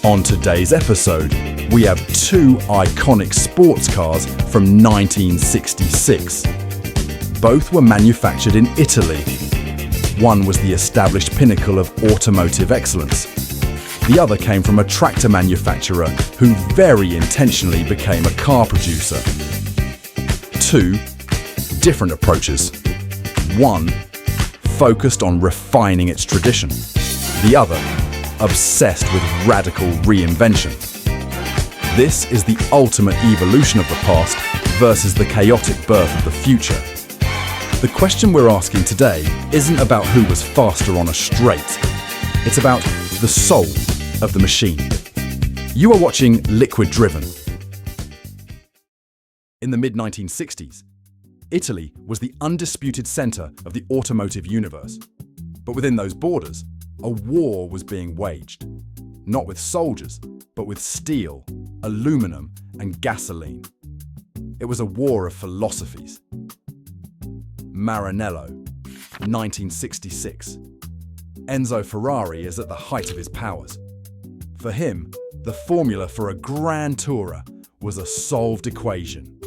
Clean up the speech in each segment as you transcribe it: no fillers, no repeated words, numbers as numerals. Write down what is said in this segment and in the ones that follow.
On today's episode, we have two iconic sports cars from 1966. Both were manufactured in Italy. One was the established pinnacle of automotive excellence. The other came from a tractor manufacturer who very intentionally became a car producer. Two different approaches. One focused on refining its tradition. The other obsessed with radical reinvention. This is the ultimate evolution of the past versus the chaotic birth of the future. The question we're asking today isn't about who was faster on a straight. It's about the soul of the machine. You are watching Liquid Driven. In the mid-1960s, Italy was the undisputed center of the automotive universe. But within those borders, a war was being waged, not with soldiers, but with steel, aluminum, and gasoline. It was a war of philosophies. Maranello, 1966. Enzo Ferrari is at the height of his powers. For him, the formula for a Grand Tourer was a solved equation.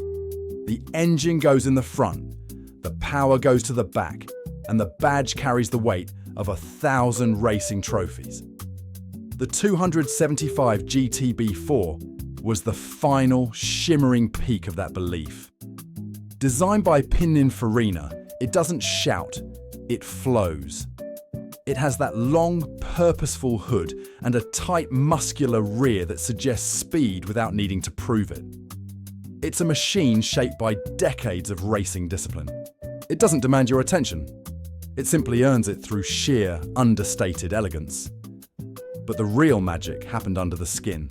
The engine goes in the front, the power goes to the back, and the badge carries the weight of 1,000 racing trophies. The 275 GTB4 was the final shimmering peak of that belief. Designed by Pininfarina, it doesn't shout, it flows. It has that long, purposeful hood and a tight, muscular rear that suggests speed without needing to prove it. It's a machine shaped by decades of racing discipline. It doesn't demand your attention. It simply earns it through sheer, understated elegance. But the real magic happened under the skin.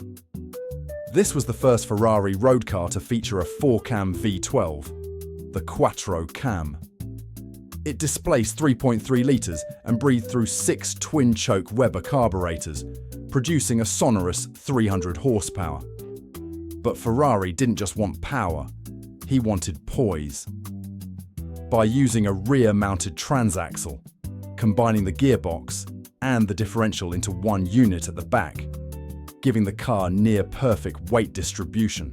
This was the first Ferrari road car to feature a 4-cam V12, the Quattro Cam. It displaced 3.3 litres and breathed through 6 twin-choke Weber carburetors, producing a sonorous 300 horsepower. But Ferrari didn't just want power, he wanted poise. By using a rear-mounted transaxle, combining the gearbox and the differential into one unit at the back, giving the car near-perfect weight distribution.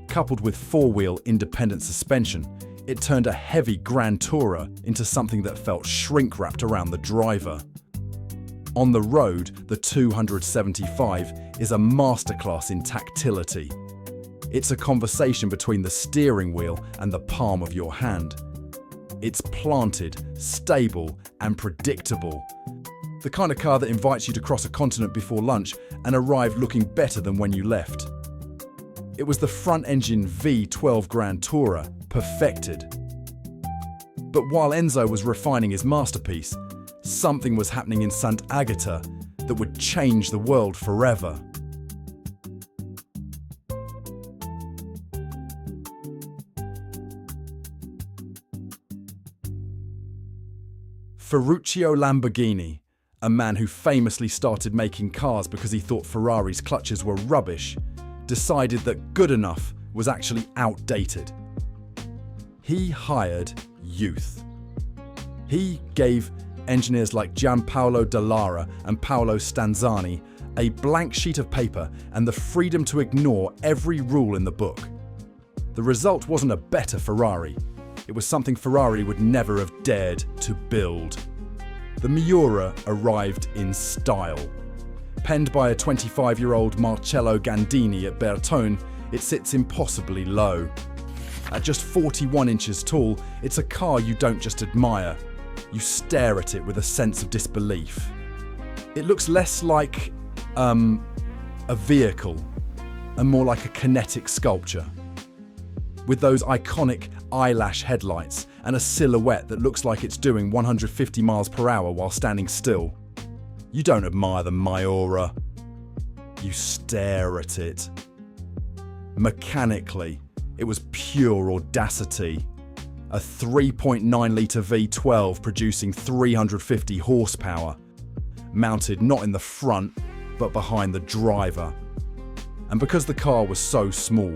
Coupled with four-wheel independent suspension, it turned a heavy Grand Tourer into something that felt shrink-wrapped around the driver. On the road, the 275 is a masterclass in tactility. It's a conversation between the steering wheel and the palm of your hand. It's planted, stable, and predictable. The kind of car that invites you to cross a continent before lunch and arrive looking better than when you left. It was the front-engine V12 Grand Tourer, perfected. But while Enzo was refining his masterpiece, something was happening in Sant'Agata that would change the world forever. Ferruccio Lamborghini, a man who famously started making cars because he thought Ferrari's clutches were rubbish, decided that good enough was actually outdated. He hired youth. He gave engineers like Gianpaolo Dallara and Paolo Stanzani a blank sheet of paper and the freedom to ignore every rule in the book. The result wasn't a better Ferrari. It was something Ferrari would never have dared to build. The Miura arrived in style. Penned by a 25-year-old Marcello Gandini at Bertone, it sits impossibly low. At just 41 inches tall, it's a car you don't just admire. You stare at it with a sense of disbelief. It looks less like a vehicle and more like a kinetic sculpture. With those iconic eyelash headlights and a silhouette that looks like it's doing 150 miles per hour while standing still. You don't admire the Miura. You stare at it. Mechanically, it was pure audacity. A 3.9-litre V12 producing 350 horsepower, mounted not in the front, but behind the driver. And because the car was so small,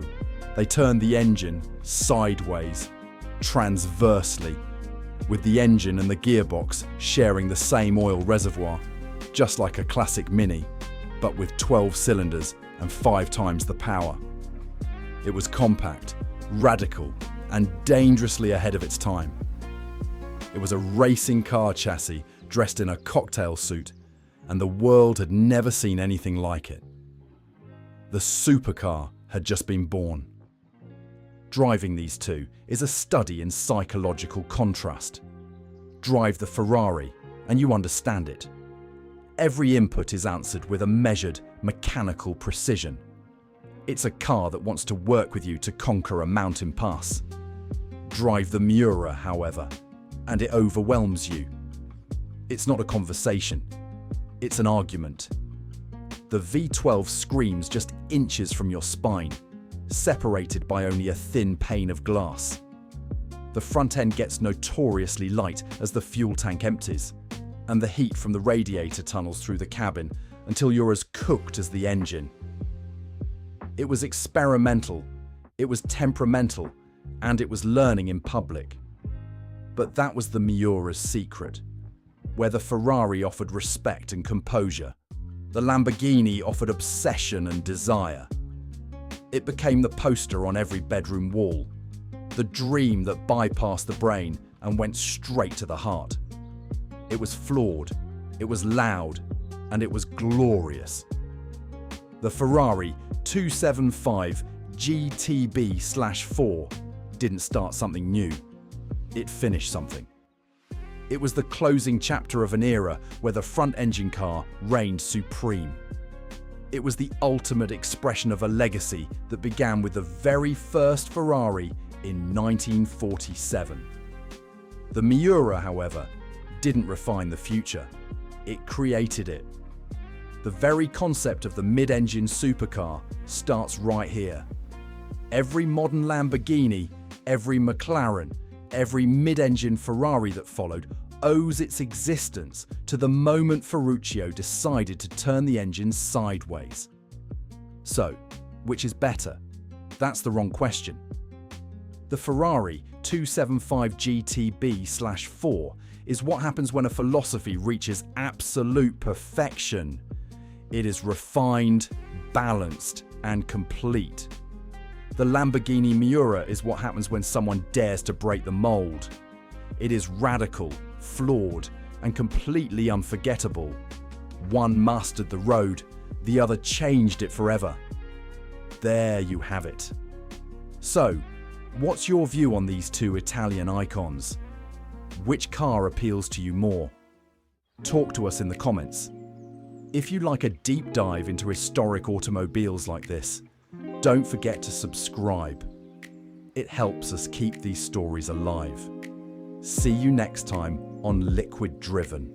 they turned the engine sideways, transversely, with the engine and the gearbox sharing the same oil reservoir, just like a classic Mini. but with 12 cylinders and 5 times the power. It was compact, radical, and dangerously ahead of its time. It was a racing car chassis dressed in a cocktail suit, and the world had never seen anything like it. The supercar had just been born. Driving these two is a study in psychological contrast. Drive the Ferrari, and you understand it. Every input is answered with a measured, mechanical precision. It's a car that wants to work with you to conquer a mountain pass. Drive the Miura, however, and it overwhelms you. It's not a conversation. It's an argument. The V12 screams just inches from your spine, separated by only a thin pane of glass. The front end gets notoriously light as the fuel tank empties, and the heat from the radiator tunnels through the cabin until you're as cooked as the engine. It was experimental, it was temperamental, and it was learning in public. But that was the Miura's secret. Where the Ferrari offered respect and composure, the Lamborghini offered obsession and desire. It became the poster on every bedroom wall, the dream that bypassed the brain and went straight to the heart. It was flawed, it was loud, and it was glorious. The Ferrari 275 GTB/4 didn't start something new, it finished something. It was the closing chapter of an era where the front-engine car reigned supreme. It was the ultimate expression of a legacy that began with the very first Ferrari in 1947. The Miura, however, didn't refine the future. It created it. The very concept of the mid-engine supercar starts right here. Every modern Lamborghini, every McLaren, every mid-engine Ferrari that followed owes its existence to the moment Ferruccio decided to turn the engine sideways. So, which is better? That's the wrong question. The Ferrari 275 GTB/4 is what happens when a philosophy reaches absolute perfection. It is refined, balanced, and complete. The Lamborghini Miura is what happens when someone dares to break the mold. It is radical, flawed, and completely unforgettable. One mastered the road, the other changed it forever. There you have it. So, what's your view on these two Italian icons? Which car appeals to you more? Talk to us in the comments. If you like a deep dive into historic automobiles like this, don't forget to subscribe. It helps us keep these stories alive. See you next time on Liquid Driven.